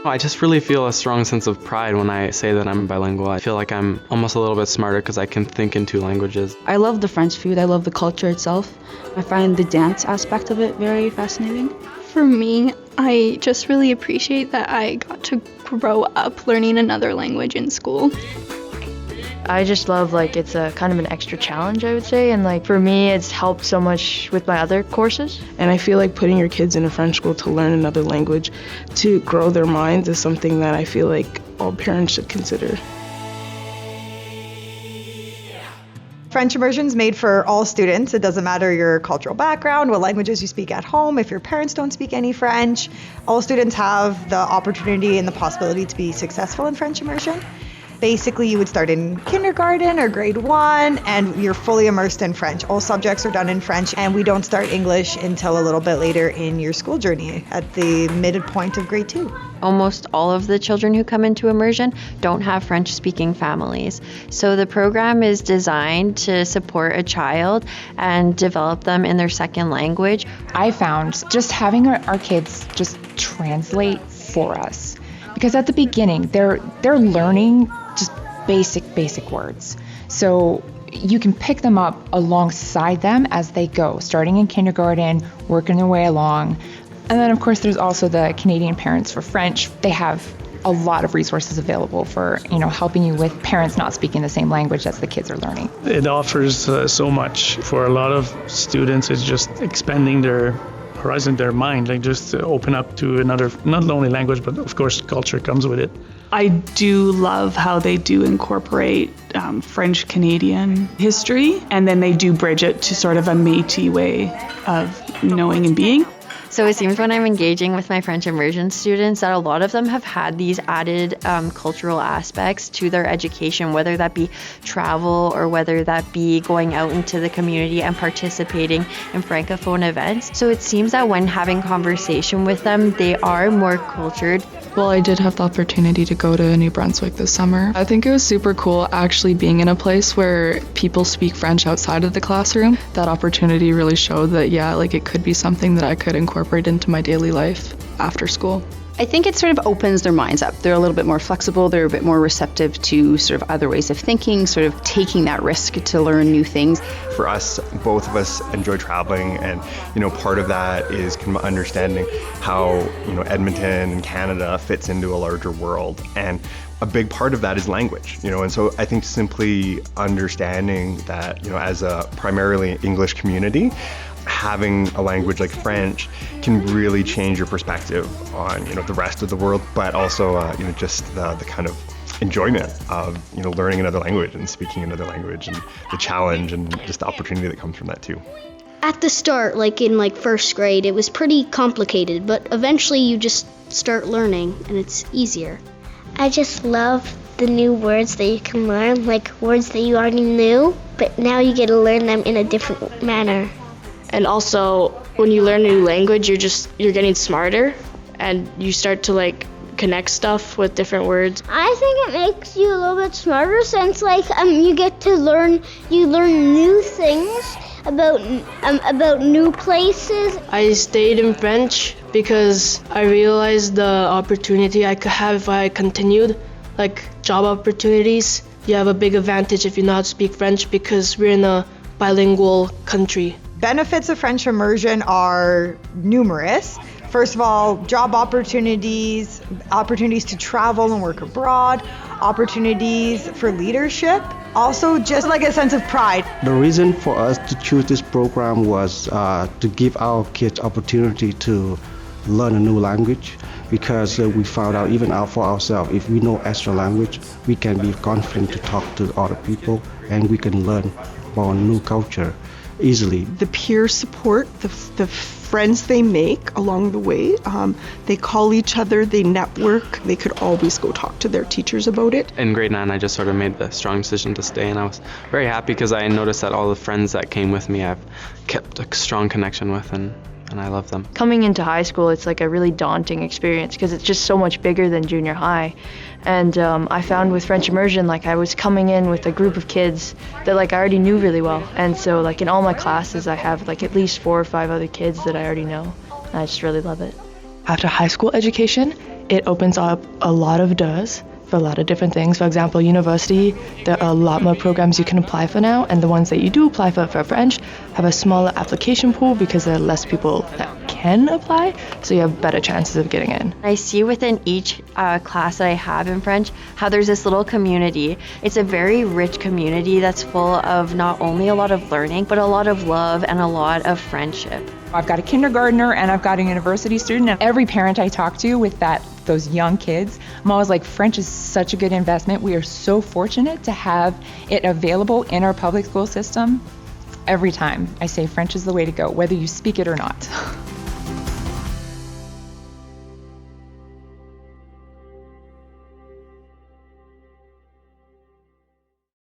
I just really feel a strong sense of pride when I say that I'm bilingual. I feel like I'm almost a little bit smarter because I can think in two languages. I love the French food. I love the culture itself. I find the dance aspect of it very fascinating. For me, I just really appreciate that I got to grow up learning another language in school. I just love, it's a kind of an extra challenge, I would say, and for me it's helped so much with my other courses. And I feel like putting your kids in a French school to learn another language, to grow their minds, is something that I feel like all parents should consider. French Immersion is made for all students. It doesn't matter your cultural background, what languages you speak at home, if your parents don't speak any French. All students have the opportunity and the possibility to be successful in French Immersion. Basically, you would start in kindergarten or grade 1, and you're fully immersed in French. All subjects are done in French, and we don't start English until a little bit later in your school journey at the midpoint of grade 2. Almost all of the children who come into immersion don't have French-speaking families. So the program is designed to support a child and develop them in their second language. I found just having our kids just translate for us, because at the beginning they're learning just basic words. So you can pick them up alongside them as they go, starting in kindergarten, working their way along. And then, of course, there's also the Canadian Parents for French. They have a lot of resources available for, helping you with parents not speaking the same language as the kids are learning. It offers so much for a lot of students. It's just expanding their horizon, their mind, just to open up to another, not only language, but of course culture comes with it. I do love how they do incorporate French-Canadian history, and then they do bridge it to sort of a Métis way of knowing and being. So it seems when I'm engaging with my French immersion students that a lot of them have had these added cultural aspects to their education, whether that be travel or whether that be going out into the community and participating in Francophone events. So it seems that when having conversation with them, they are more cultured. Well, I did have the opportunity to go to New Brunswick this summer. I think it was super cool actually being in a place where people speak French outside of the classroom. That opportunity really showed that, it could be something that I could incorporate into my daily life after school. I think it sort of opens their minds up. They're a little bit more flexible. They're a bit more receptive to sort of other ways of thinking, sort of taking that risk to learn new things. For us, both of us enjoy traveling, and part of that is kind of understanding how Edmonton and Canada fits into a larger world, and a big part of that is language. And so I think simply understanding that as a primarily English community, having a language like French can really change your perspective on the rest of the world, but also just the kind of enjoyment of learning another language and speaking another language, and the challenge and just the opportunity that comes from that too. At the start, in first grade, it was pretty complicated, but eventually you just start learning and it's easier. I just love the new words that you can learn, words that you already knew, but now you get to learn them in a different manner. And also, when you learn a new language, you're getting smarter, and you start to connect stuff with different words. I think it makes you a little bit smarter since you get to learn new things about new places. I stayed in French because I realized the opportunity I could have if I continued, job opportunities. You have a big advantage if you know how to speak French because we're in a bilingual country. Benefits of French immersion are numerous. First of all, job opportunities to travel and work abroad, opportunities for leadership, also just a sense of pride. The reason for us to choose this program was to give our kids opportunity to learn a new language, because we found out even out for ourselves, if we know extra language, we can be confident to talk to other people, and we can learn about a new culture easily. The peer support, the friends they make along the way, they call each other, they network, they could always go talk to their teachers about it. In grade 9, I just sort of made the strong decision to stay, and I was very happy because I noticed that all the friends that came with me I've kept a strong connection with, and I love them. Coming into high school, it's a really daunting experience because it's just so much bigger than junior high. And I found with French immersion, I was coming in with a group of kids that I already knew really well. And so in all my classes, I have at least 4 or 5 other kids that I already know. And I just really love it. After high school education, it opens up a lot of doors for a lot of different things. For example, university, there are a lot more programs you can apply for now, and the ones that you do apply for French have a smaller application pool because there are less people that can apply, so you have better chances of getting in. I see within each class that I have in French how there's this little community. It's a very rich community that's full of not only a lot of learning, but a lot of love and a lot of friendship. I've got a kindergartner and I've got a university student, and every parent I talk to with those young kids, I'm always like, French is such a good investment. We are so fortunate to have it available in our public school system. Every time I say French is the way to go, whether you speak it or not.